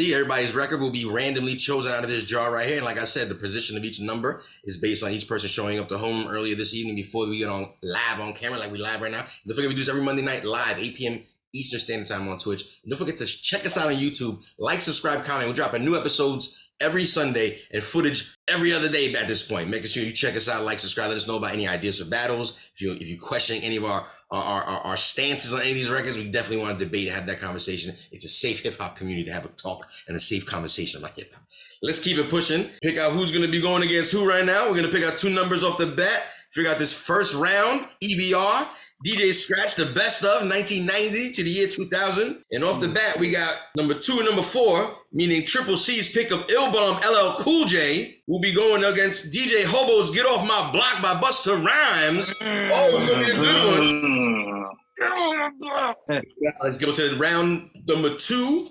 Everybody's record will be randomly chosen out of this jar right here. And like I said, the position of each number is based on each person showing up to home earlier this evening before we get on live on camera, like we live right now. Don't forget we do this every Monday night live, 8 p.m. Eastern Standard Time on Twitch. And don't forget to check us out on YouTube. Like, subscribe, comment. We're dropping new episodes every Sunday and footage every other day at this point. Making sure you check us out, like, subscribe, let us know about any ideas for battles. If you questioning any of our stances on any of these records, we definitely want to debate and have that conversation. It's a safe hip-hop community to have a talk and a safe conversation about hip-hop. Let's keep it pushing. Pick out who's going to be going against who right now. We're going to pick out two numbers off the bat. Figure out this first round, EBR. DJ Scratch, the best of 1990 to the year 2000. And off the bat, we got number 2 and number 4, meaning Triple C's pick of Ill Bomb LL Cool J, will be going against DJ Hobo's Get Off My Block by Busta Rhymes. Oh, it's going to be a good one. Let's go to round number 2.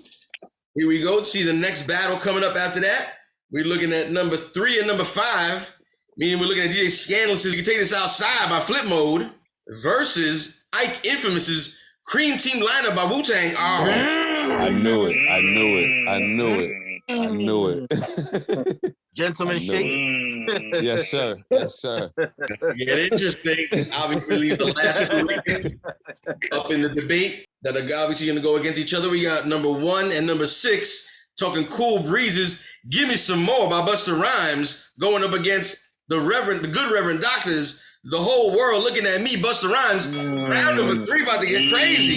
Here we go. See the next battle coming up after that. We're looking at number 3 and number 5, meaning we're looking at DJ Scandalous. You can take this outside by Flip Mode versus Ike Infamous's Cream Team lineup by WU-TANG. Oh. I knew it. Gentlemen shake. Yes, sir. Yeah, interesting. This obviously leaves the last 2 records up in the debate that are obviously going to go against each other. We got number 1 and number 6 talking Cool Breezes. Give Me Some More by Busta Rhymes going up against the good Reverend Doctors. The whole world looking at me, Busta Rhymes. Round number 3 about to get crazy.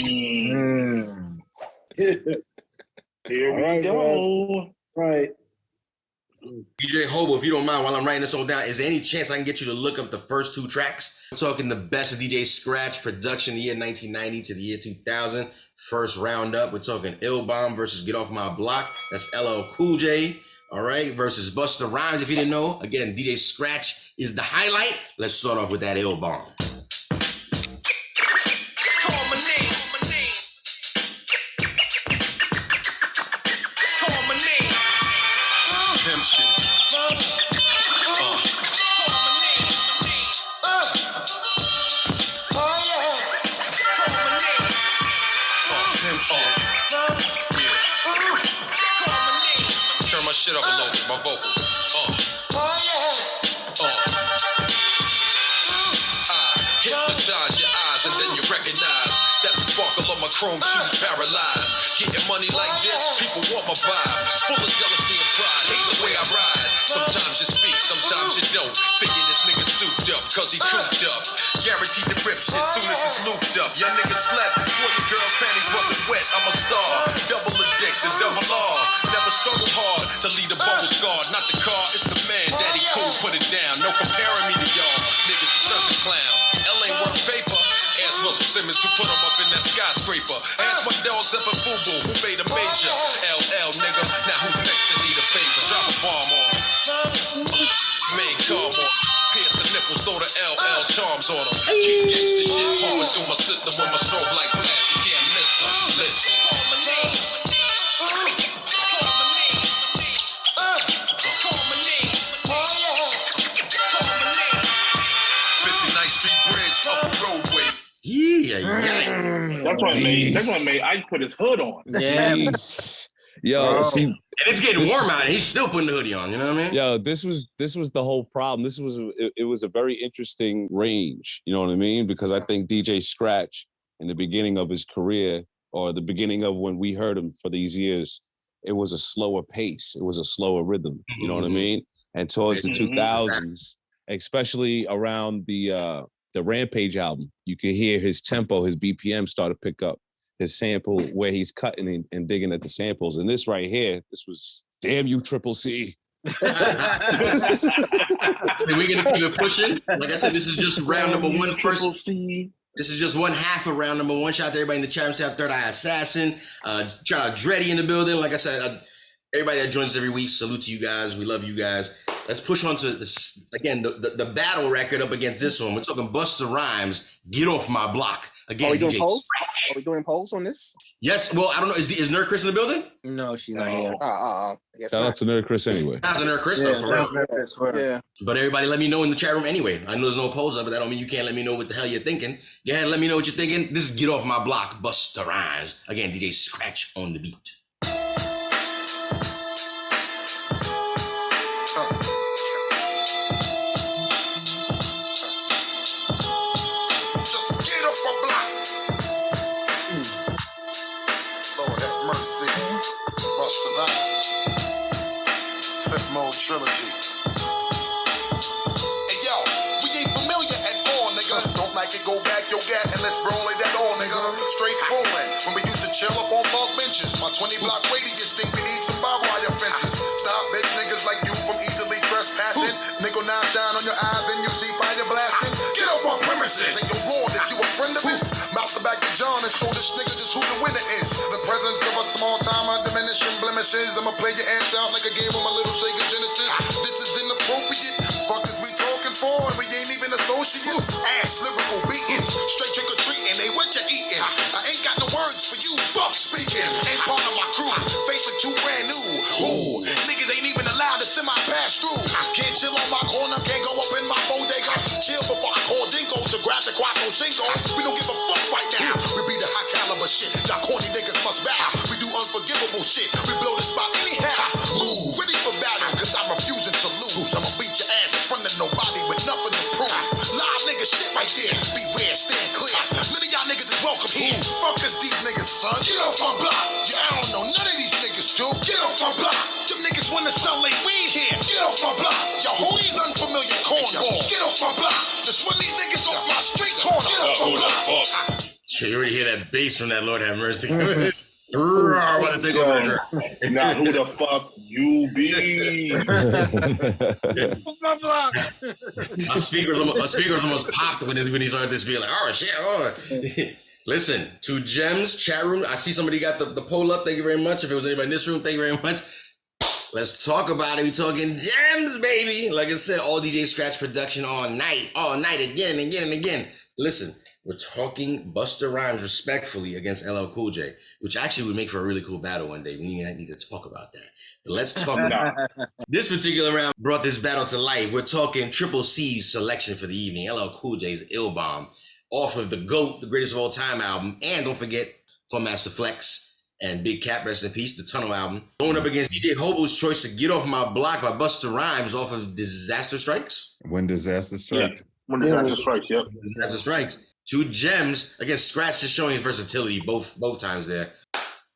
Here we go. Right. DJ Hobo, if you don't mind, while I'm writing this all down, is there any chance I can get you to look up the first 2 tracks? We're talking the best of DJ Scratch production, the year 1990 to the year 2000. First round up, we're talking Ill Bomb versus Get Off My Block. That's LL Cool J. All right, versus Busta Rhymes. If you didn't know, again, DJ Scratch is the highlight. Let's start off with that Ill Bomb. Call my name. Call my name. Pimp shit. Call my name. Oh yeah. Call my name. Pimp shit. Turn my shit up a little bit, my vocals. Hypnotize your eyes and then you recognize that the sparkle of my chrome shoes paralyzed. Getting money like this, people want my vibe. Full of jealousy and pride, hate the way I ride. Sometimes you speak, sometimes you don't. Figure this nigga souped up, cause he cooped up. Guaranteed to rip shit soon as it's looped up. Young nigga slept, 20 girls' panties wasn't wet. I'm a star, double addicted, double law. Never struggled hard to lead a bubble scar. Not the car, it's the man. Daddy cool, put it down. No comparing me to y'all. Niggas are circus clowns. L ain't worth paper. Ask Russell Simmons who put him up in that skyscraper. Ask my dog Zephyr Fubu who made a major. LL nigga, now who's next to need a favor? Drop a bomb on him. Made calm on him. Pierce the nipples, throw the LL charms on him. Keep gangsta shit pouring through my system with my strobe like flash. You can't miss him. Listen. Call my name. That's what made Ike put his hood on. Yeah. Yo, see, And it's getting warm out, and he's still putting the hoodie on. You know what I mean? yo, this was the whole problem. It was a very interesting range. You know what I mean? Because I think DJ Scratch in the beginning of his career, or the beginning of when we heard him for these years, it was a slower pace. It was a slower rhythm. You know what I mean? And towards the 2000s, especially around the Rampage album, you could hear his tempo, his BPM start to pick up. His sample where he's cutting and digging at the samples. And this right here, this was damn you, Triple C. So we're gonna keep it pushing. Like I said, this is just round number 1 first. This is just one half of round number 1. Shout out to everybody in the chat room. Shout out Third Eye Assassin. Shout out Dreddy in the building. Like I said, everybody that joins us every week, salute to you guys. We love you guys. Let's push on to this again. The battle record up against this one. We're talking Busta Rhymes. Get Off My Block. Again, Are we doing DJ polls? Scratch. Are we doing polls on this? Yes. Well, I don't know. Is Nerd Chris in the building? No, she's not here. I guess Shout out not. to Nerd Chris anyway. Not the Nerd Chris though, for real. Yeah. But everybody, let me know in the chat room anyway. I know there's no polls up, but that don't mean you can't let me know what the hell you're thinking. Go ahead, let me know what you're thinking. This is Get Off My Block, Busta Rhymes. Again, DJ Scratch on the beat. your gat and let's roll it that all, nigga. Straight rolling. When we used to chill up on park benches, my 20-block radius think we need some barbed wire fences. Stop bitch niggas like you from easily trespassing. Nickel 9 shine on your eye, then you see fire blasting. Get off my premises. Ain't no wrong that you a friend of his. Mouth the back to John and show this nigga just who the winner is. The presence of a small timer diminishing blemishes. I'ma play your ass out like I gave him a little Sega Genesis. This is inappropriate. Fuck is we talking for? And we ain't even associates. Ass lyrical beatings. Straight trick or treating. They what you eating? I ain't got no words for you. Fuck speaking. Ain't part of my crew. Face it too brand new. Ooh, niggas ain't even allowed to semi pass through. Can't chill on my corner. Can't go up in my bodega. Chill before I call Dinko to grab the Quattro Cinco. We don't give a fuck right now. We be the high caliber shit. Y'all corny niggas must bow. We do unforgivable shit. We blow the spot anyhow. Move, ready for battle, cause I'm refusing to lose. I'ma beat your ass in front of nobody with nothing to prove. Live nigga shit right there. Beware, stand clear. None of y'all niggas is welcome here. Fuck is these niggas, son. Get off my block. Yeah, I don't know none of these niggas, dude. Get off my block. Them niggas wanna sell they weed here. Get off my block. Y'all who these unfamiliar cornball. Get off my block. Just run these niggas off my street corner. Get off my block. You already hear that bass from that Lord Have Mercy. Roar, want to take over. Now who the fuck you be? Off my block. A speaker almost popped when he started this being like, oh shit, oh. Listen, to Gems chat room. I see somebody got the poll up. Thank you very much. If it was anybody in this room, thank you very much. Let's talk about it. We talking Gems, baby. Like I said, all DJ Scratch production all night, again and again and again. Listen, we're talking Busta Rhymes respectfully against LL Cool J, which actually would make for a really cool battle one day. We need to talk about that. But let's talk about this particular round brought this battle to life. We're talking Triple C's selection for the evening. LL Cool J's Ill Bomb off of the GOAT, the greatest of all time album. And don't forget Fun Master Flex and Big Cat, rest in peace, the Tunnel album. Going up against DJ Hobo's choice to Get Off My Block by Busta Rhymes off of Disaster Strikes. When Disaster Strikes. Yeah. When Disaster Strikes, yep. Disaster Strikes. Two Gems against Scratch, just showing his versatility both times there.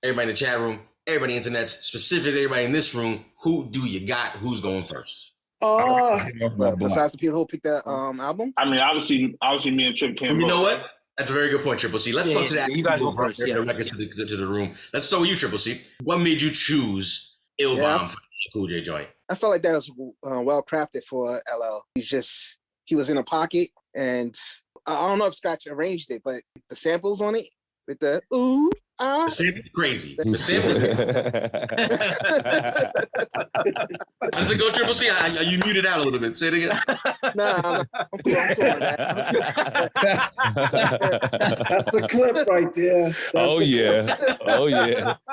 Everybody in the chat room, everybody in the internet, specifically everybody in this room, who do you got? Who's going first? Besides the people who picked that album? I mean, obviously me and Trip can't. You know what? That's a very good point, Triple C. Let's talk to that. You guys go first. Yeah. To the room. Let's start with you, Triple C. What made you choose Ill Bomb for the Cool J joint? I felt like that was well crafted for LL. He was in a pocket, and I don't know if Scratch arranged it, but the samples on it with the ooh, ah. The sample is crazy. The sample. How does it go, Triple C? Are you muted out a little bit? Say it again. Nah, I'm cool on that. That's a clip right there. Oh yeah.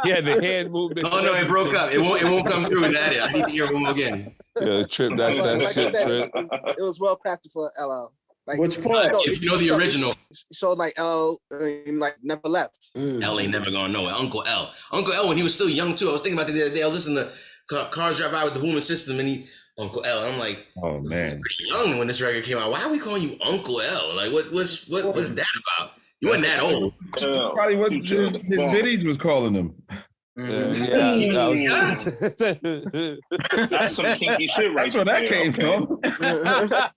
Yeah, the hand movement. Oh no, it broke up. It won't come through with that. I need to hear it again. Yeah, Trip, that's that like shit, said, Trip. it was well crafted for LL. Like, Which part? If you know the original. It showed like L like never left. L ain't never gonna know it. Uncle L, when he was still young too. I was thinking about it the other day. I was listening to Cars Drive By with the Woman System, and Uncle L. And I'm like, oh man, pretty young when this record came out. Why are we calling you Uncle L? Like, what's that about? You wasn't that old. Probably what his biddies was calling him. Yeah. That's some kinky shit, right? That's where that came from. I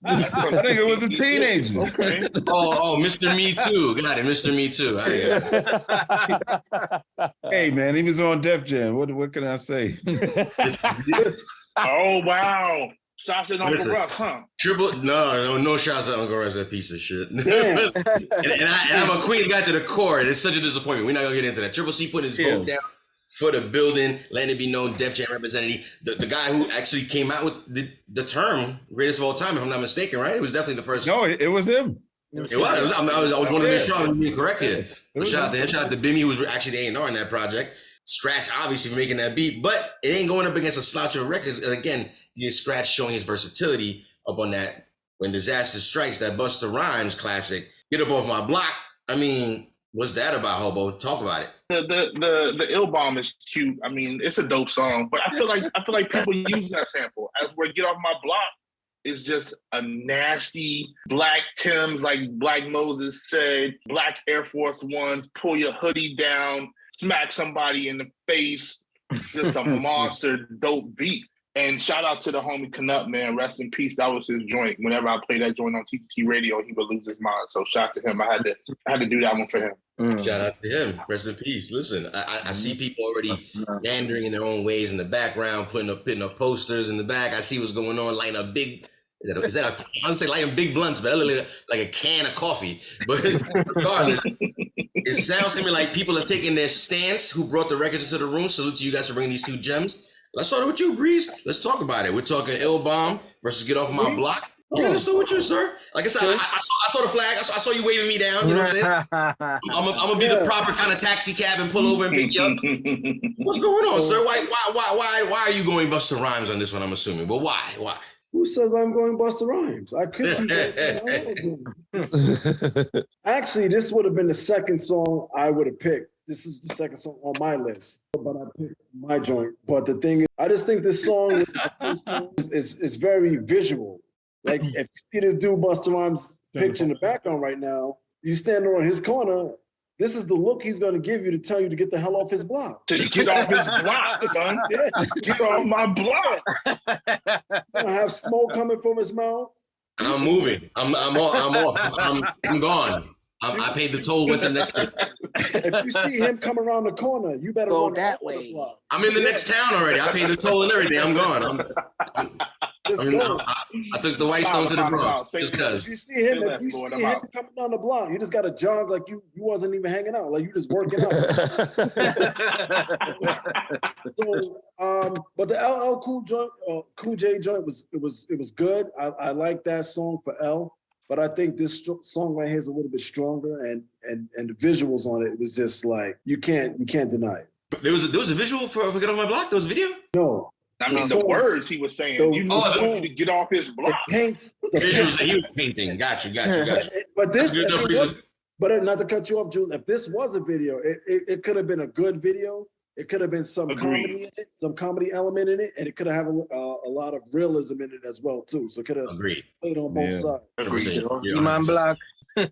think it was a teenager. Okay. Oh, Mr. Me Too. Got it, Mr. Me Too. Hey man, he was on Def Jam. What can I say? Oh wow. Shots at Uncle Russ, huh? No shots at Uncle Russ, that piece of shit. and I'm a Queens guy to the core. It's such a disappointment. We're not gonna get into that. Triple C put his vote down for the building, letting it be known, Def Jam representative, the guy who actually came out with the term greatest of all time, if I'm not mistaken, right? It was definitely the first. No, it was him. It was. I was one of the Sean being corrected. Shout out to him. Shout out to Bimmy, who was actually the A&R in that project. Scratch, obviously, for making that beat, but it ain't going up against a slouch of records. And again, DJ Scratch showing his versatility up on that When Disaster Strikes, that Busta Rhymes classic. Get Up Off My Block. I mean, what's that about, Hobo? Talk about it. The Ill Bomb is cute. I mean, it's a dope song, but I feel like people use that sample. As where Get Off My Block is just a nasty black Timbs, like Black Moses said, black Air Force Ones, pull your hoodie down, smack somebody in the face, just a monster dope beat. And shout out to the homie Canuck, man. Rest in peace. That was his joint. Whenever I play that joint on TTT radio, he would lose his mind. So shout out to him. I had to do that one for him. Shout out to him. Rest in peace. Listen, I see people already meandering in their own ways in the background, putting up posters in the back. I see what's going on, lighting up big. Is that I don't say lighting big blunts, but I look like a can of coffee. But regardless, it sounds to me like people are taking their stance. Who brought the records into the room? Salute to you guys for bringing these two gems. Let's start with you, Breeze. Let's talk about it. We're talking Ill Bomb versus Get Off My Block. Yeah, let's start with you, sir. Like I said, I saw the flag. I saw you waving me down. You know what I'm saying? I'm gonna be the proper kind of taxi cab and pull over and pick you up. What's going on, sir? Why are you going Busta Rhymes on this one? I'm assuming, but why? Who says I'm going Busta Rhymes? I could be. Actually, this would have been the second song I would have picked. This is the second song on my list, but I picked my joint. But the thing is, I just think this song is very visual. Like, if you see this dude Busta Rhymes picture in the background right now, you stand on his corner, this is the look he's going to give you to tell you to get the hell off his block. To get off his block, son. Yeah. Get off my block. I have smoke coming from his mouth. I'm moving. I'm off. I'm gone. I paid the toll. Went to the next place. If you see him come around the corner, you better Go run that way. I'm in the next town already. I paid the toll and everything. I'm gone. I took the White Stone to the Bronx just because. If you see him coming down the block, you just got to jog like you wasn't even hanging out, like you just working out. But the LL Cool J joint was good. I like that song for L. But I think this song right here is a little bit stronger, and the visuals on it was just like you can't deny it. There was a visual for Get Off My Block. There was a video. No, I mean the words he was saying. You need to get off his block. It paints the visuals that he was painting. Got you. But this, but not to cut you off, Jules. If this was a video, it could have been a good video. It could have been some comedy in it, some comedy element in it, and it could have a lot of realism in it as well too. So it could have played on both sides. My block.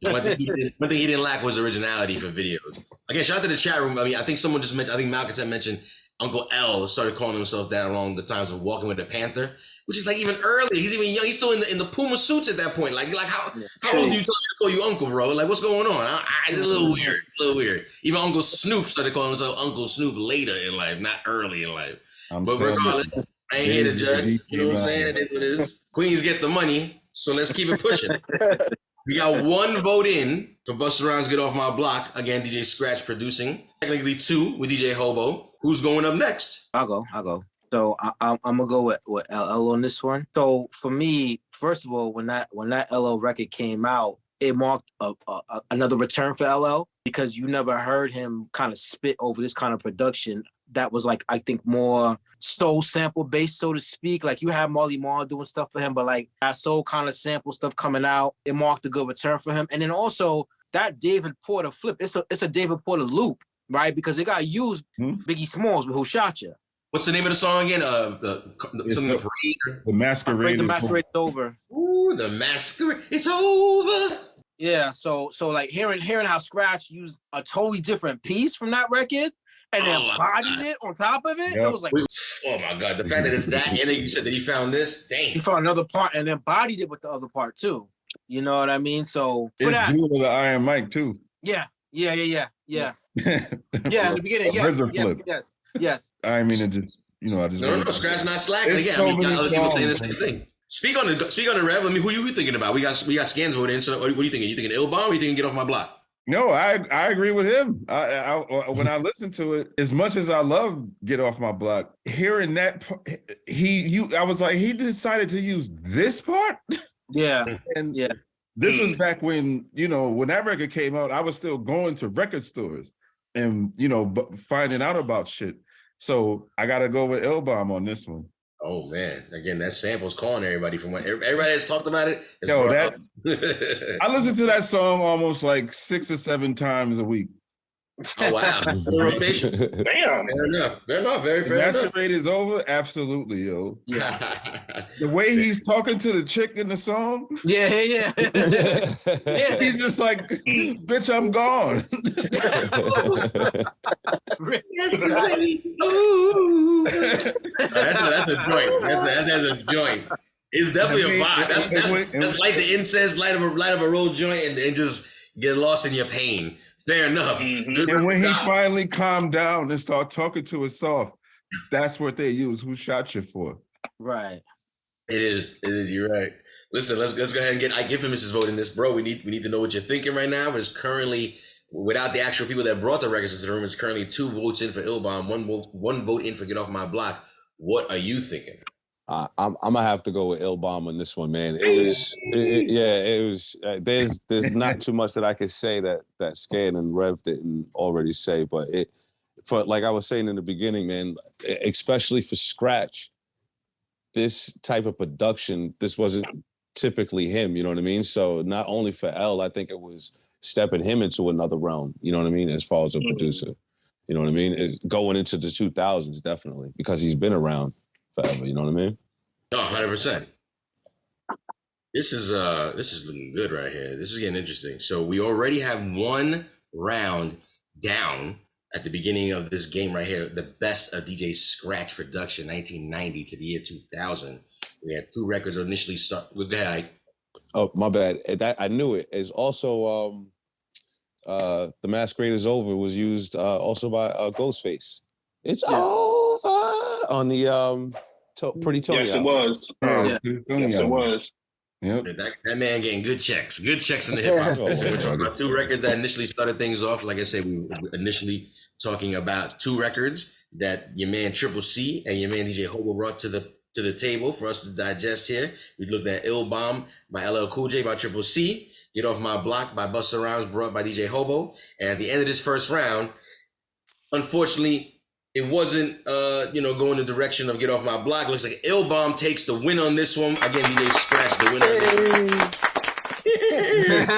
One thing he didn't lack was originality for videos. Again, shout out to the chat room. I mean, I think someone just mentioned. I think Malcontent mentioned Uncle L started calling himself that around the times of Walking with the Panther, which is like even early. He's even young. He's still in the Puma suits at that point. Like how old do you tell me to call you Uncle, bro? Like what's going on? It's a little weird. It's a little weird. Even Uncle Snoop started calling himself Uncle Snoop later in life, not early in life. But regardless, I ain't here to judge. You know what I'm saying? It is what it is. Queens get the money, so let's keep it pushing. We got one vote in for Busta Rhymes Get Off My Block. Again, DJ Scratch producing. Technically two with DJ Hobo. Who's going up next? I'll go. So I'm gonna go with LL on this one. So for me, first of all, when that LL record came out, it marked another return for LL because you never heard him kind of spit over this kind of production that was like, I think, more soul sample based, so to speak. Like you had Marley Marl doing stuff for him, but like that soul kind of sample stuff coming out, it marked a good return for him. And then also that David Porter flip, it's a David Porter loop, right? Because it got used Biggie Smalls with Who Shot Ya. What's the name of the song again? The Parade? The Masquerade. The Masquerade is over. Ooh, the Masquerade. It's over. Yeah, so like hearing how Scratch used a totally different piece from that record and then bodied it on top of it, it was like, oh my God, the fact that it's that, and then you said that he found this, dang. He found another part and then bodied it with the other part too. You know what I mean? So for it's that, Jewel of the Iron Mike too. Yeah. Yeah, in the beginning, yes. I mean, it just, I just no, Scratch not slacking again. I mean, got other people saying the same thing. Speak on the rev. Let me. Who you thinking about? We got scans voted in. So what are you thinking? You thinking Ill Bomb? Or you thinking Get Off My Block? No, I agree with him. I when I listen to it, as much as I love Get Off My Block, hearing that I was like, he decided to use this part. Yeah, and this was back when when that record came out, I was still going to record stores and finding out about shit. So I got to go with Ill Bomb on this one. Oh man! Again, that sample's calling everybody from what everybody has talked about it. I listen to that song almost like 6 or 7 times a week. Oh wow, the rotation. Damn. Fair enough. Fair enough. Very The fair enough. masquerade is over. Absolutely, yo. Yeah. The way he's talking to the chick in the song, Yeah. Yeah. he's just like, "Bitch, I'm gone." Ooh. That's a joint. That's a joint. It's definitely a vibe. That's like the incense, light of a roll joint, and just get lost in your pain. Fair enough. Mhm. And when he finally calmed down and started talking to us soft, that's what they use. Who shot you for? Right. It is. You're right. Listen, let's go ahead and I give him Mrs. Vote in this, bro. We need to know what you're thinking right now. It's currently, without the actual people that brought the records into the room, it's currently 2 votes in for Illbomb, one vote in for Get Off My Block. What are you thinking? I'm gonna have to go with Illbomb on this one, man. It was. There's not too much that I could say that Scan and Rev didn't already say, but for like I was saying in the beginning, man, especially for Scratch, this type of production, this wasn't typically him. You know what I mean? So not only for L, I think it was stepping him into another realm. You know what I mean? As far as a producer, you know what I mean? Is going into the 2000s definitely because he's been around forever, you know what I mean? No, 100%. This is looking good right here. This is getting interesting. So we already have one round down at the beginning of this game right here. The best of DJ Scratch production, 1990 to the year 2000. We had 2 records initially start with that. Oh, my bad. That I knew it. It's also The Masquerade is Over was used also by Ghostface. It's over on the Pretty Tony. Yes, it was. Yeah. Yes, it was. Yep. That man getting good checks in the hip hop. Listen, we're talking about 2 records that initially started things off. Like I said, we were initially talking about 2 records that your man Triple C and your man DJ Hobo brought to the table for us to digest here. We looked at Ill Bomb by LL Cool J by Triple C, Get Off My Block by Busta Rhymes brought by DJ Hobo. And at the end of this first round, unfortunately, it wasn't, going the direction of Get Off My Block. Looks like Ill Bomb takes the win on this one. Again, DJ Scratch the winner on this one.